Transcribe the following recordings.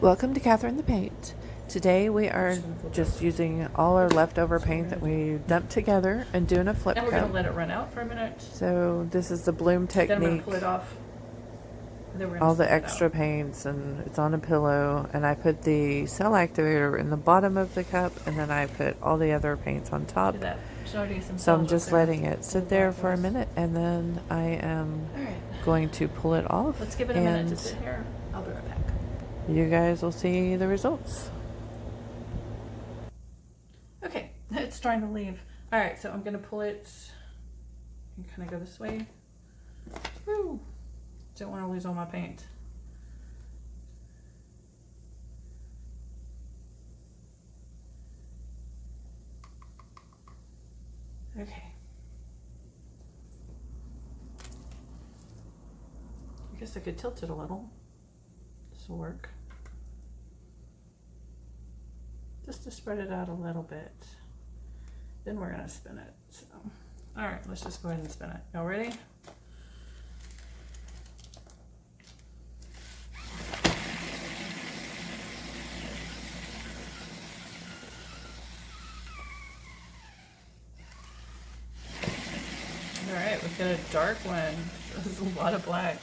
Welcome to Catherine the Paint. Today we are just using all our leftover paint that we dumped together and doing a flip And we're going coat. to let it run out for a minute. So this is the bloom Then I'm going technique. to pull it off. Then we're gonna All the spin it extra out. paints, and it's on a pillow, and I put the cell activator in the bottom of the cup, and then I put all the other paints on top. Look at that. There's already some So I'm cells just up there. letting it sit there for a minute, and then I am All right. going to pull it off. Let's give it a minute to sit here. I'll be right back. You guys will see the results. Okay, it's trying to leave. All right, so I'm going to pull it and kind of go this way. Woo! Don't want to lose all my paint. Okay. I guess I could tilt it a little. This will work. Just to spread it out a little bit. Then we're going to spin it. So, all right, let's just go ahead and spin it. Y'all ready? All right, we've got a dark one. There's a lot of black.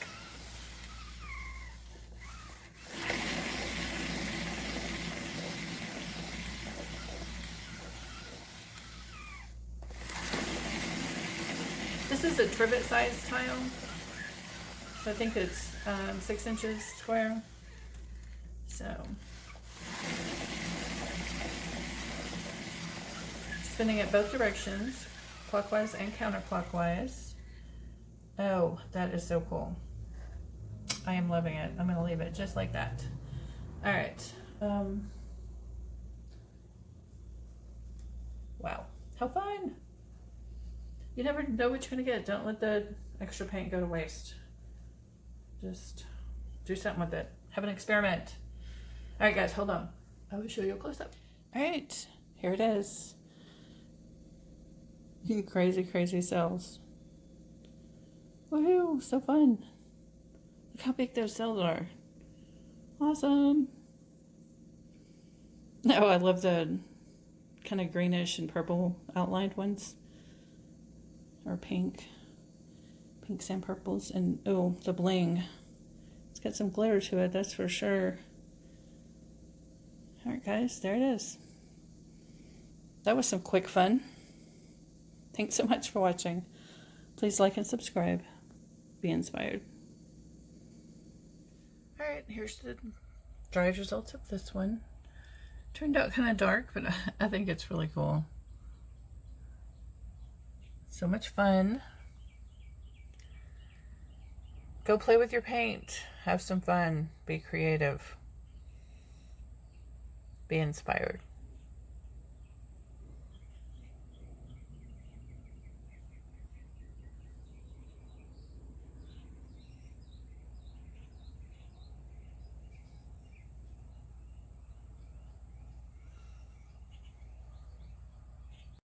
This is a trivet size tile. So I think it's 6 inches square. So spinning it both directions, clockwise and counterclockwise. Oh, that is so cool. I am loving it. I'm going to leave it just like that. All right. Wow. How fun. You never know what you're going to get. Don't let the extra paint go to waste. Just do something with it. Have an experiment. All right, guys, hold on. I will show you a close-up. All right, here it is. Crazy, crazy cells. Woohoo, so fun. Look how big those cells are. Awesome. Oh, I love the kind of greenish and purple outlined ones. Or pinks and purples. And oh, the bling. It's got some glitter to it, that's for sure. All right, guys, there it is. That was some quick fun. Thanks so much for watching. Please like and subscribe. Be inspired. All right, here's the dried results of this one. Turned out kind of dark, but I think it's really cool. So much fun. Go play with your paint. Have some fun. Be creative. Be inspired.